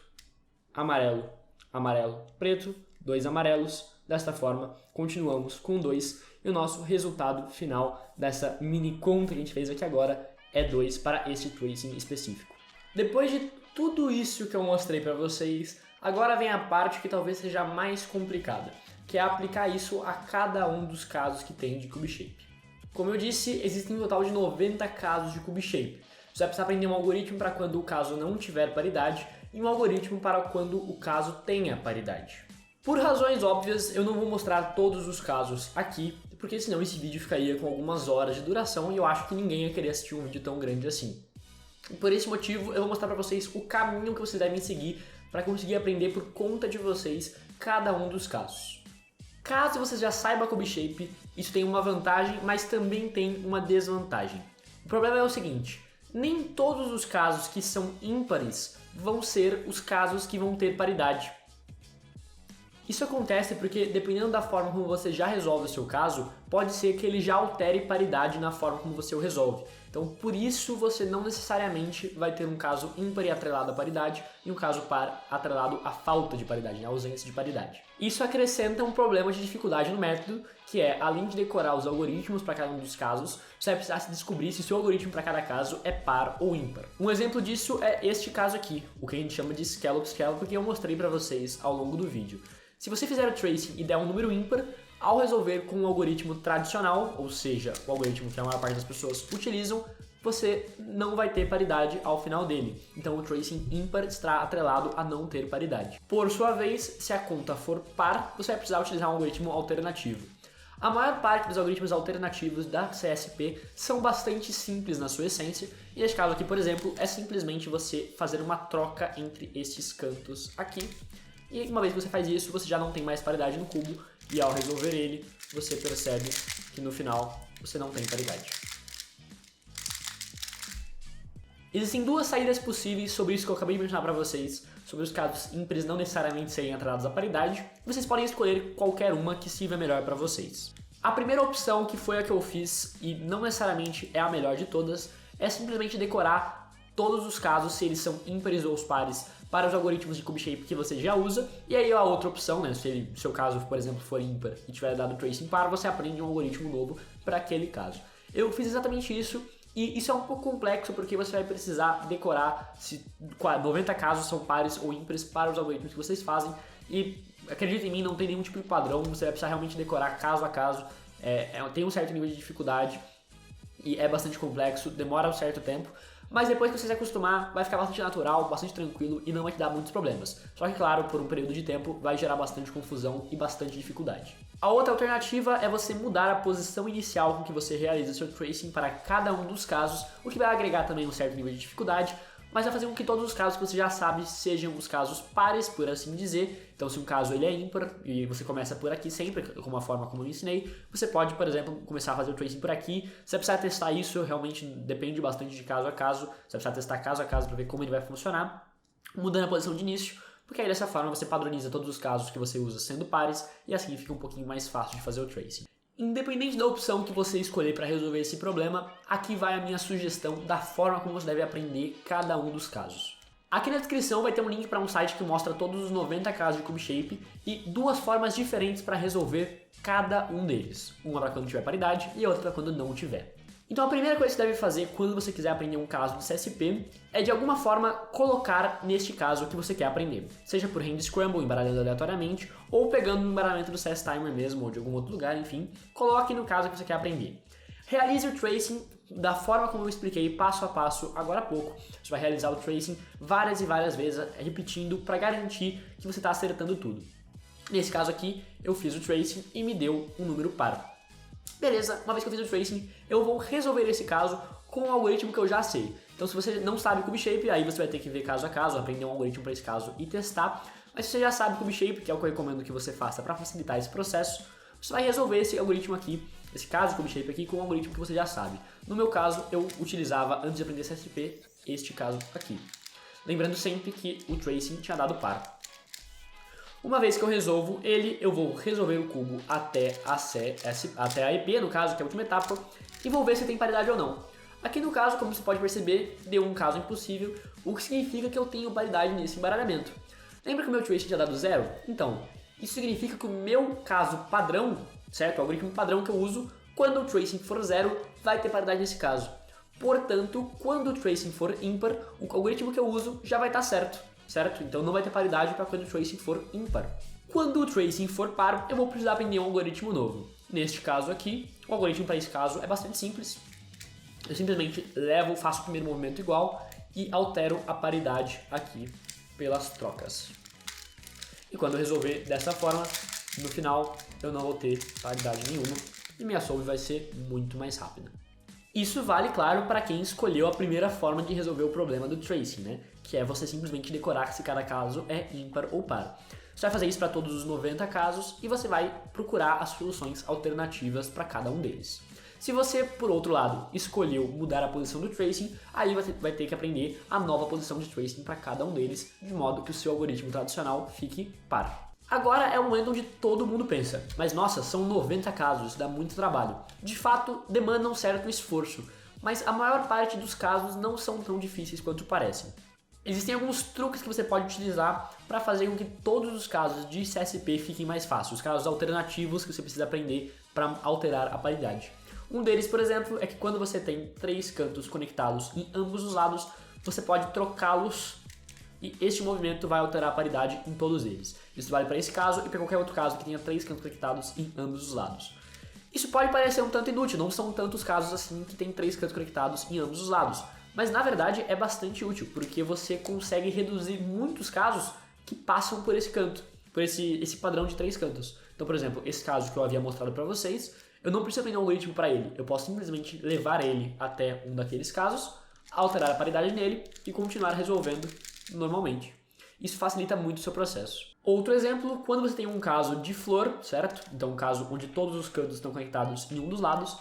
amarelo, amarelo, preto, 2 amarelos. Desta forma, continuamos com 2 e o nosso resultado final dessa mini conta que a gente fez aqui agora é 2 para este tracing específico. Depois de tudo isso que eu mostrei para vocês, agora vem a parte que talvez seja mais complicada, que é aplicar isso a cada um dos casos que tem de CubeShape. Como eu disse, existem um total de 90 casos de CubeShape. Você vai precisar aprender um algoritmo para quando o caso não tiver paridade e um algoritmo para quando o caso tenha paridade. Por razões óbvias, eu não vou mostrar todos os casos aqui, porque senão esse vídeo ficaria com algumas horas de duração e eu acho que ninguém ia querer assistir um vídeo tão grande assim. E por esse motivo, eu vou mostrar para vocês o caminho que vocês devem seguir para conseguir aprender por conta de vocês cada um dos casos. Caso você já saiba CubeShape, isso tem uma vantagem, mas também tem uma desvantagem. O problema é o seguinte, nem todos os casos que são ímpares vão ser os casos que vão ter paridade. Isso acontece porque, dependendo da forma como você já resolve o seu caso, pode ser que ele já altere paridade na forma como você o resolve. Então, por isso, você não necessariamente vai ter um caso ímpar e atrelado à paridade e um caso par atrelado à falta de paridade, à ausência de paridade. Isso acrescenta um problema de dificuldade no método, que é, além de decorar os algoritmos para cada um dos casos, você vai precisar se descobrir se o seu algoritmo para cada caso é par ou ímpar. Um exemplo disso é este caso aqui, o que a gente chama de scallop, que eu mostrei para vocês ao longo do vídeo. Se você fizer o tracing e der um número ímpar, ao resolver com um algoritmo tradicional, ou seja, o algoritmo que a maior parte das pessoas utilizam, você não vai ter paridade ao final dele. Então o tracing ímpar estará atrelado a não ter paridade. Por sua vez, se a conta for par, você vai precisar utilizar um algoritmo alternativo. A maior parte dos algoritmos alternativos da CSP são bastante simples na sua essência, e neste caso aqui, por exemplo, é simplesmente você fazer uma troca entre estes cantos aqui. E uma vez que você faz isso, você já não tem mais paridade no cubo, e ao resolver ele, você percebe que no final você não tem paridade. Existem duas saídas possíveis sobre isso que eu acabei de mencionar para vocês, sobre os casos ímpares não necessariamente serem atrelados à paridade. Vocês podem escolher qualquer uma que sirva melhor para vocês. A primeira opção, que foi a que eu fiz, e não necessariamente é a melhor de todas, é simplesmente decorar todos os casos, se eles são ímpares ou os pares, para os algoritmos de CubeShape que você já usa, e aí a outra opção, né, se o seu caso, por exemplo, for ímpar e tiver dado tracing par, você aprende um algoritmo novo para aquele caso. Eu fiz exatamente isso, e isso é um pouco complexo porque você vai precisar decorar se 90 casos são pares ou ímpares para os algoritmos que vocês fazem, e acredita em mim, não tem nenhum tipo de padrão, você vai precisar realmente decorar caso a caso, tem um certo nível de dificuldade, e é bastante complexo, demora um certo tempo, mas depois que você se acostumar, vai ficar bastante natural, bastante tranquilo e não vai te dar muitos problemas. Só que, claro, por um período de tempo, vai gerar bastante confusão e bastante dificuldade. A outra alternativa é você mudar a posição inicial com que você realiza seu tracing para cada um dos casos, o que vai agregar também um certo nível de dificuldade, mas vai fazer com que todos os casos que você já sabe sejam os casos pares, por assim dizer. Então, se um caso ele é ímpar e você começa por aqui sempre, como a forma como eu ensinei, você pode, por exemplo, começar a fazer o tracing por aqui. Você vai precisar testar isso, realmente depende bastante de caso a caso. Você vai precisar testar caso a caso para ver como ele vai funcionar, mudando a posição de início, porque aí dessa forma você padroniza todos os casos que você usa sendo pares e assim fica um pouquinho mais fácil de fazer o tracing. Independente da opção que você escolher para resolver esse problema, aqui vai a minha sugestão da forma como você deve aprender cada um dos casos. Aqui na descrição vai ter um link para um site que mostra todos os 90 casos de CubeShape e duas formas diferentes para resolver cada um deles. Uma para quando tiver paridade e outra para quando não tiver. Então a primeira coisa que você deve fazer quando você quiser aprender um caso de CSP é de alguma forma colocar neste caso que você quer aprender. Seja por hand scramble, embaralhando aleatoriamente, ou pegando um embaralhamento do CS Timer mesmo, ou de algum outro lugar, enfim. Coloque no caso que você quer aprender. Realize o tracing da forma como eu expliquei passo a passo agora há pouco. Você vai realizar o tracing várias e várias vezes, repetindo para garantir que você está acertando tudo. Nesse caso aqui, eu fiz o tracing e me deu um número par. Beleza, uma vez que eu fiz o tracing, eu vou resolver esse caso com um algoritmo que eu já sei. Então se você não sabe CubeShape, aí você vai ter que ver caso a caso, aprender um algoritmo para esse caso e testar. Mas se você já sabe CubeShape, que é o que eu recomendo que você faça para facilitar esse processo, você vai resolver esse algoritmo aqui, esse caso de CubeShape aqui, com um algoritmo que você já sabe. No meu caso, eu utilizava, antes de aprender CSP, este caso aqui. Lembrando sempre que o tracing tinha dado par. Uma vez que eu resolvo ele, eu vou resolver o cubo até a EP, no caso, que é a última etapa, e vou ver se tem paridade ou não. Aqui no caso, como você pode perceber, deu um caso impossível, o que significa que eu tenho paridade nesse embaralhamento. Lembra que o meu tracing tinha dado 0? Então, isso significa que o meu caso padrão, certo? O algoritmo padrão que eu uso, quando o tracing for 0, vai ter paridade nesse caso. Portanto, quando o tracing for ímpar, o algoritmo que eu uso já vai estar certo. Então não vai ter paridade para quando o tracing for ímpar. Quando o tracing for par, eu vou precisar aprender um algoritmo novo. Neste caso aqui, o algoritmo para esse caso é bastante simples. Eu simplesmente faço o primeiro movimento igual e altero a paridade aqui pelas trocas. E quando eu resolver dessa forma, no final eu não vou ter paridade nenhuma e minha solve vai ser muito mais rápida. Isso vale, claro, para quem escolheu a primeira forma de resolver o problema do tracing, né? Que é você simplesmente decorar se cada caso é ímpar ou par. Você vai fazer isso para todos os 90 casos e você vai procurar as soluções alternativas para cada um deles. Se você, por outro lado, escolheu mudar a posição do tracing, aí você vai ter que aprender a nova posição de tracing para cada um deles, de modo que o seu algoritmo tradicional fique par. Agora é o momento onde todo mundo pensa, mas nossa, são 90 casos, dá muito trabalho. De fato, demanda um certo esforço, mas a maior parte dos casos não são tão difíceis quanto parecem. Existem alguns truques que você pode utilizar para fazer com que todos os casos de CSP fiquem mais fáceis, os casos alternativos que você precisa aprender para alterar a paridade. Um deles, por exemplo, é que quando você tem 3 cantos conectados em ambos os lados, você pode trocá-los e este movimento vai alterar a paridade em todos eles. Isso vale para esse caso e para qualquer outro caso que tenha 3 cantos conectados em ambos os lados. Isso pode parecer um tanto inútil, não são tantos casos assim que tem 3 cantos conectados em ambos os lados, mas na verdade é bastante útil, porque você consegue reduzir muitos casos que passam por esse canto, por esse padrão de 3 cantos. Então, por exemplo, esse caso que eu havia mostrado para vocês, eu não preciso aprender um algoritmo para ele, eu posso simplesmente levar ele até um daqueles casos, alterar a paridade nele e continuar resolvendo normalmente. Isso facilita muito o seu processo. Outro exemplo, quando você tem um caso de flor, certo? Então um caso onde todos os cantos estão conectados em um dos lados.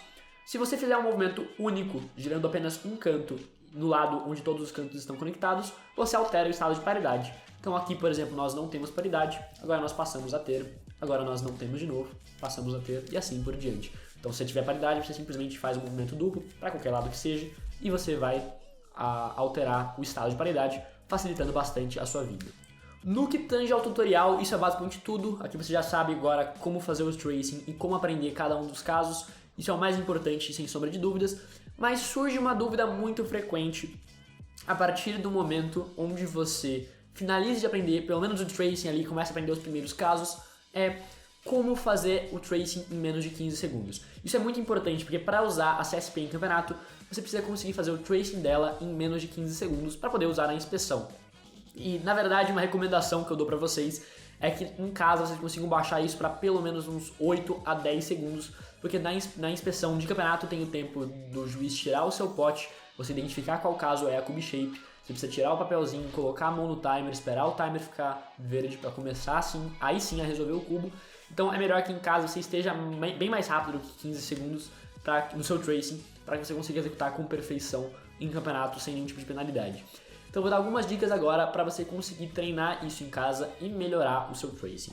Se você fizer um movimento único, girando apenas um canto no lado onde todos os cantos estão conectados, você altera o estado de paridade. Então aqui, por exemplo, nós não temos paridade, agora nós passamos a ter, agora nós não temos de novo, passamos a ter e assim por diante. Então se você tiver paridade, você simplesmente faz um movimento duplo, para qualquer lado que seja, e você vai alterar o estado de paridade, facilitando bastante a sua vida. No que tange ao tutorial, isso é basicamente tudo. Aqui você já sabe agora como fazer o tracing e como aprender cada um dos casos. Isso é o mais importante, sem sombra de dúvidas. Mas surge uma dúvida muito frequente a partir do momento onde você finaliza de aprender, pelo menos o tracing ali, começa a aprender os primeiros casos, é como fazer o tracing em menos de 15 segundos. Isso é muito importante, porque para usar a CSP em campeonato, você precisa conseguir fazer o tracing dela em menos de 15 segundos para poder usar na inspeção. E, na verdade, uma recomendação que eu dou para vocês é que, em casa, vocês consigam baixar isso para pelo menos uns 8 a 10 segundos, porque na inspeção de campeonato tem o tempo do juiz tirar o seu pote, você identificar qual caso é a CubeShape, você precisa tirar o papelzinho, colocar a mão no timer, esperar o timer ficar verde para começar assim, aí sim a resolver o cubo. Então é melhor que em casa você esteja bem mais rápido do que 15 segundos no seu tracing, para que você consiga executar com perfeição em campeonato sem nenhum tipo de penalidade. Então vou dar algumas dicas agora para você conseguir treinar isso em casa e melhorar o seu tracing.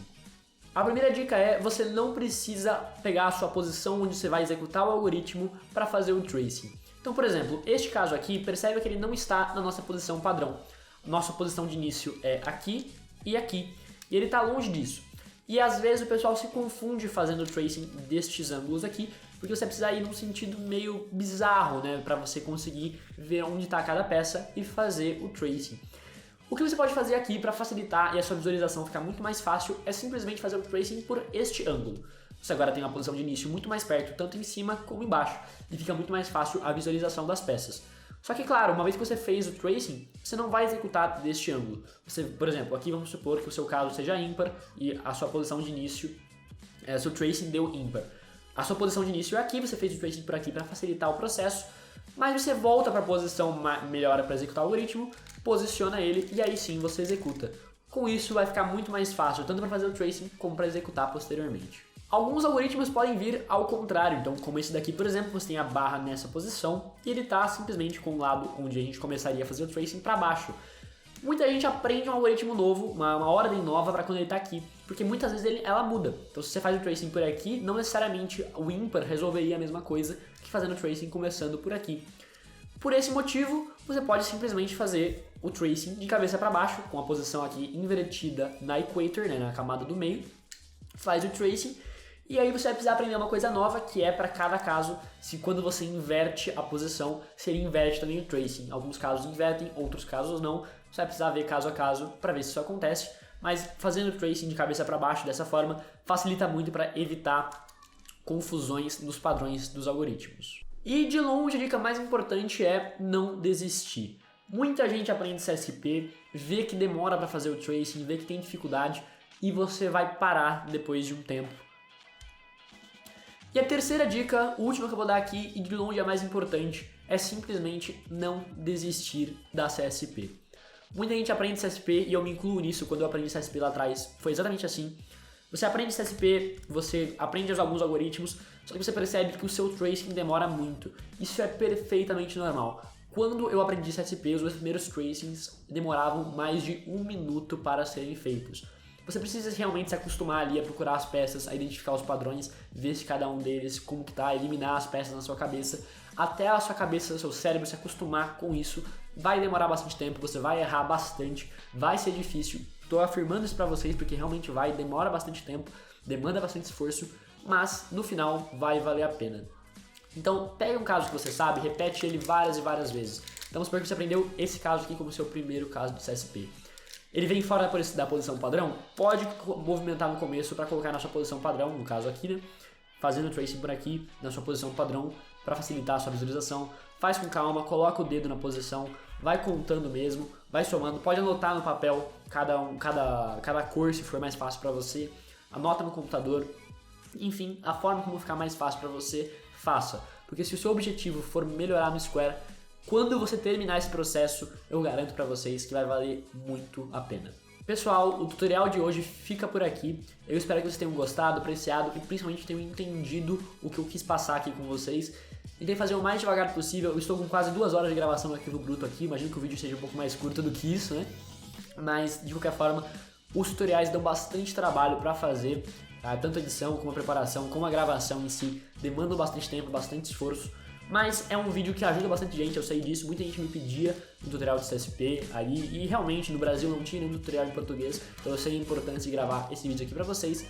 A primeira dica é: você não precisa pegar a sua posição onde você vai executar o algoritmo para fazer o tracing. Então, por exemplo, este caso aqui, percebe que ele não está na nossa posição padrão. nossa posição de início é aqui e aqui, e ele está longe disso. E às vezes o pessoal se confunde fazendo o tracing destes ângulos aqui, porque você precisa ir num sentido meio bizarro, né, para você conseguir ver onde está cada peça e fazer o tracing. O que você pode fazer aqui para facilitar e a sua visualização ficar muito mais fácil é simplesmente fazer o tracing por este ângulo. Você agora tem uma posição de início muito mais perto, tanto em cima como embaixo, e fica muito mais fácil a visualização das peças. Só que, claro, uma vez que você fez o tracing, você não vai executar deste ângulo. Você, por exemplo, aqui vamos supor que o seu caso seja ímpar e a sua posição de início, seu tracing deu ímpar. A sua posição de início é aqui, você fez o tracing por aqui para facilitar o processo, mas você volta para a posição melhor para executar o algoritmo, posiciona ele e aí sim você executa. Com isso vai ficar muito mais fácil, tanto para fazer o tracing como para executar posteriormente. Alguns algoritmos podem vir ao contrário, então como esse daqui, por exemplo, você tem a barra nessa posição e ele está simplesmente com o lado onde a gente começaria a fazer o tracing para baixo. Muita gente aprende um algoritmo novo, uma ordem nova para quando ele está aqui, porque muitas vezes ela muda. Então se você faz o tracing por aqui, não necessariamente o ímpar resolveria a mesma coisa que fazendo o tracing começando por aqui. Por esse motivo, você pode simplesmente fazer o tracing de cabeça para baixo, com a posição aqui invertida na equator, né, na camada do meio, faz o tracing. E aí você vai precisar aprender uma coisa nova, que é para cada caso, se quando você inverte a posição, se ele inverte também o tracing. Alguns casos invertem, outros casos não. Você vai precisar ver caso a caso para ver se isso acontece. Mas fazendo o tracing de cabeça para baixo dessa forma, facilita muito para evitar confusões nos padrões dos algoritmos. E de longe a dica mais importante é não desistir. Muita gente aprende CSP, vê que demora para fazer o tracing, vê que tem dificuldade e você vai parar depois de um tempo. E a terceira dica, a última que eu vou dar aqui, e de longe a mais importante, é simplesmente não desistir da CSP. Muita gente aprende CSP, e eu me incluo nisso quando eu aprendi CSP lá atrás, foi exatamente assim. Você aprende CSP, você aprende alguns algoritmos, só que você percebe que o seu tracing demora muito. Isso é perfeitamente normal. Quando eu aprendi CSP, os meus primeiros tracings demoravam mais de 1 minuto para serem feitos. Você precisa realmente se acostumar ali a procurar as peças, a identificar os padrões, ver se cada um deles, como que tá, eliminar as peças na sua cabeça. Até a sua cabeça, o seu cérebro se acostumar com isso, vai demorar bastante tempo, você vai errar bastante, vai ser difícil. Tô afirmando isso pra vocês porque realmente vai, demora bastante tempo, demanda bastante esforço, mas no final vai valer a pena. Então pega um caso que você sabe, repete ele várias e várias vezes. Então vamos supor que você aprendeu esse caso aqui como seu primeiro caso de CSP. Ele vem fora da posição padrão, pode movimentar no começo para colocar na sua posição padrão, no caso aqui, né? Fazendo o tracing por aqui, na sua posição padrão, para facilitar a sua visualização. Faz com calma, coloca o dedo na posição, vai contando mesmo, vai somando. Pode anotar no papel cada cor, se for mais fácil para você. Anota no computador. Enfim, a forma como ficar mais fácil para você, faça. Porque se o seu objetivo for melhorar no Square, quando você terminar esse processo, eu garanto para vocês que vai valer muito a pena. Pessoal, o tutorial de hoje fica por aqui. Eu espero que vocês tenham gostado, apreciado e principalmente tenham entendido o que eu quis passar aqui com vocês. Tentei fazer o mais devagar possível. Eu estou com quase 2 horas de gravação no arquivo bruto aqui. Imagino que o vídeo seja um pouco mais curto do que isso, né? Mas, de qualquer forma, os tutoriais dão bastante trabalho para fazer. Tá? Tanto a edição, como a preparação, como a gravação em si. Demandam bastante tempo, bastante esforço. Mas é um vídeo que ajuda bastante gente, eu sei disso, muita gente me pedia um tutorial de CSP aí, e realmente no Brasil não tinha nenhum tutorial em português, então eu sei a importância de gravar esse vídeo aqui pra vocês.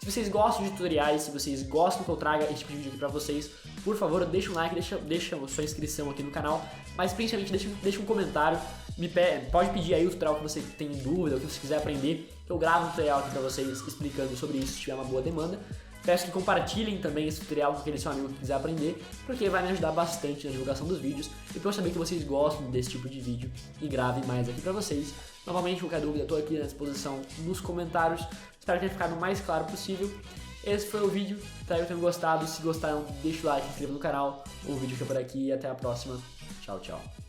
Se vocês gostam de tutoriais, se vocês gostam que eu traga esse tipo de vídeo aqui pra vocês, por favor, deixa um like, deixa a sua inscrição aqui no canal, mas principalmente deixa um comentário, pode pedir aí o tutorial que você tem dúvida, o que você quiser aprender, eu gravo um tutorial aqui pra vocês explicando sobre isso se tiver uma boa demanda. Peço que compartilhem também esse tutorial com aquele seu amigo que quiser aprender, porque vai me ajudar bastante na divulgação dos vídeos e para eu saber que vocês gostam desse tipo de vídeo e grave mais aqui para vocês. Novamente, qualquer dúvida, estou aqui à disposição nos comentários. Espero que tenha ficado o mais claro possível. Esse foi o vídeo, espero que tenham gostado. Se gostaram, deixa o like, se inscreva no canal. O vídeo fica por aqui e até a próxima. Tchau, tchau.